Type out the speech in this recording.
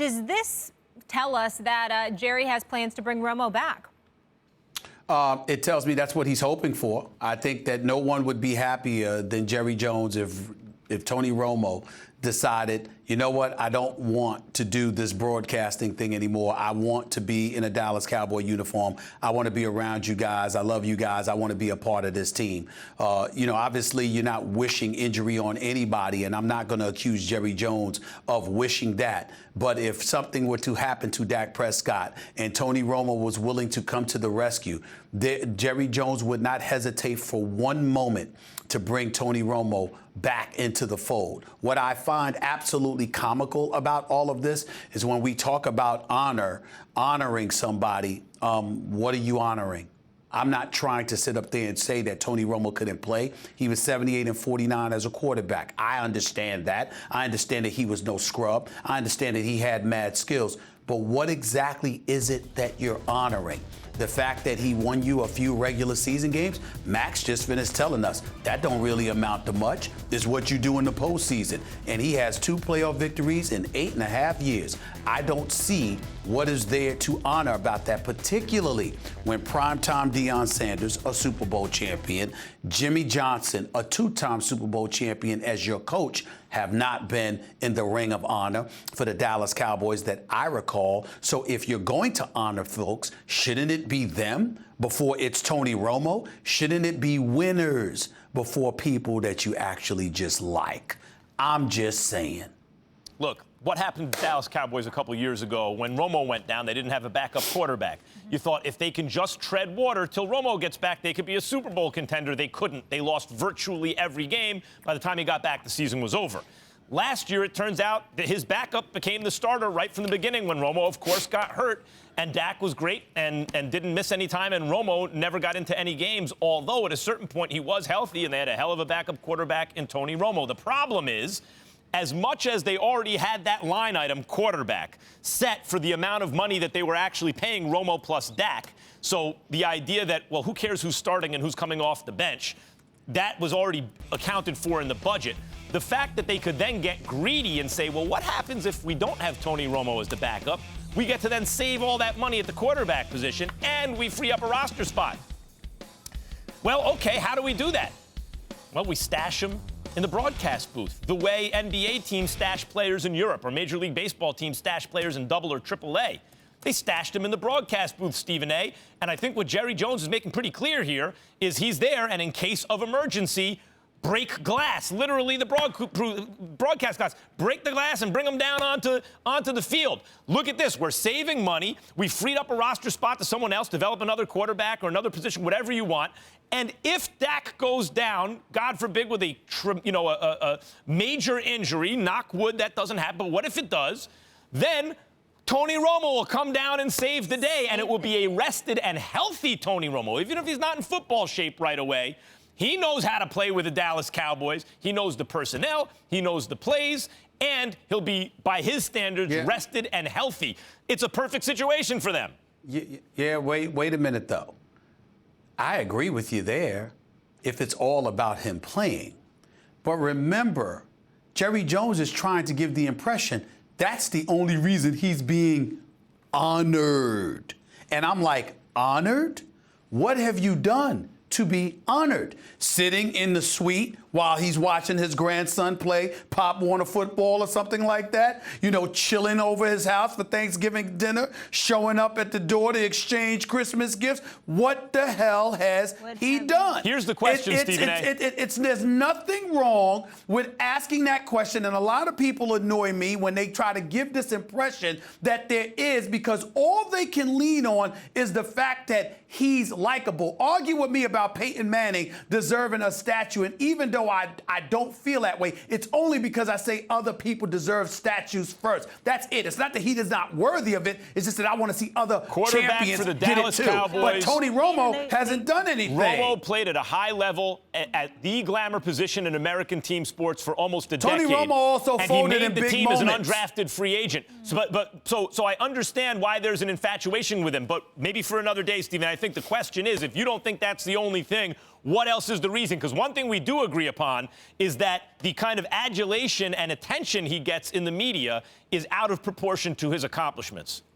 Does this tell us that Jerry has plans to bring Romo back? It tells me that's what he's hoping for. I think that no one would be happier than Jerry Jones if Tony Romo decided, you know what, I don't want to do this broadcasting thing anymore. I want to be in a Dallas Cowboy uniform. I want to be around you guys. I love you guys. I want to be a part of this team. Obviously, you're not wishing injury on anybody, and I'm not going to accuse Jerry Jones of wishing that. But if something were to happen to Dak Prescott and Tony Romo was willing to come to the rescue, Jerry Jones would not hesitate for one moment to bring Tony Romo back into the fold. What I find absolutely comical about all of this is when we talk about honoring somebody, what are you honoring? I'm not trying to sit up there and say that Tony Romo couldn't play. He was 78-49 as a quarterback. I understand that. I understand that he was no scrub. I understand that he had mad skills. But what exactly is it that you're honoring? The fact that he won you a few regular season games? Max just finished telling us that don't really amount to much. It's what you do in the postseason. And he has 2 playoff victories in 8.5 years. I don't see what is there to honor about that, particularly when primetime Deion Sanders, a Super Bowl champion, Jimmy Johnson, a 2-time Super Bowl champion as your coach, have not been in the ring of honor for the Dallas Cowboys that I recall. So if you're going to honor folks, shouldn't it be them before it's Tony Romo? Shouldn't it be winners before people that you actually just like? I'm just saying. Look, what happened to the Dallas Cowboys a couple years ago when Romo went down, they didn't have a backup quarterback. You thought if they can just tread water till Romo gets back, they could be a Super Bowl contender. They couldn't. They lost virtually every game. By the time he got back, the season was over. Last year, it turns out that his backup became the starter right from the beginning when Romo, of course, got hurt. And Dak was great and didn't miss any time, and Romo never got into any games, although at a certain point he was healthy, and they had a hell of a backup quarterback in Tony Romo. The problem is, as much as they already had that line item, quarterback, set for the amount of money that they were actually paying Romo plus Dak, so the idea that, well, who cares who's starting and who's coming off the bench, that was already accounted for in the budget. The fact that they could then get greedy and say, well, what happens if we don't have Tony Romo as the backup? We get to then save all that money at the quarterback position, and we free up a roster spot. Well, okay, how do we do that? Well, we stash them in the broadcast booth, the way NBA teams stash players in Europe or Major League Baseball teams stash players in Double or Triple A. They stashed him in the broadcast booth, Stephen A. And I think what Jerry Jones is making pretty clear here is he's there, and in case of emergency, break glass, literally the broadcast glass. Break the glass and bring them down onto the field. Look at this. We're saving money. We freed up a roster spot to someone else, develop another quarterback or another position, whatever you want. And if Dak goes down, God forbid, with a major injury, knock wood, that doesn't happen, but what if it does? Then Tony Romo will come down and save the day, and it will be a rested and healthy Tony Romo, even if he's not in football shape right away. He knows how to play with the Dallas Cowboys. He knows the personnel. He knows the plays. And he'll be, by his standards, rested and healthy. It's a perfect situation for them. Yeah, wait a minute, though. I agree with you there if it's all about him playing. But remember, Jerry Jones is trying to give the impression that's the only reason he's being honored. And I'm like, honored? What have you done to be honored? Sitting in the suite while he's watching his grandson play Pop Warner football or something like that? You know, chilling over his house for Thanksgiving dinner, showing up at the door to exchange Christmas gifts. What the hell has he done? Here's the question, Stephen A. There's nothing wrong with asking that question, and a lot of people annoy me when they try to give this impression that there is, because all they can lean on is the fact that he's likable. Argue with me about Peyton Manning deserving a statue, and even though I don't feel that way, it's only because I say other people deserve statues first. That's it. It's not that he is not worthy of it. It's just that I want to see other champions for the get Dallas it too. Cowboys. But Tony Romo hasn't done anything. Romo played at a high level at the glamour position in American team sports for almost a decade. Tony Romo also folded in big moments. And he made the team as an undrafted free agent. So I understand why there's an infatuation with him. But maybe for another day, Stephen, I think the question is, if you don't think that's the only thing, what else is the reason? Because one thing we do agree upon is that the kind of adulation and attention he gets in the media is out of proportion to his accomplishments.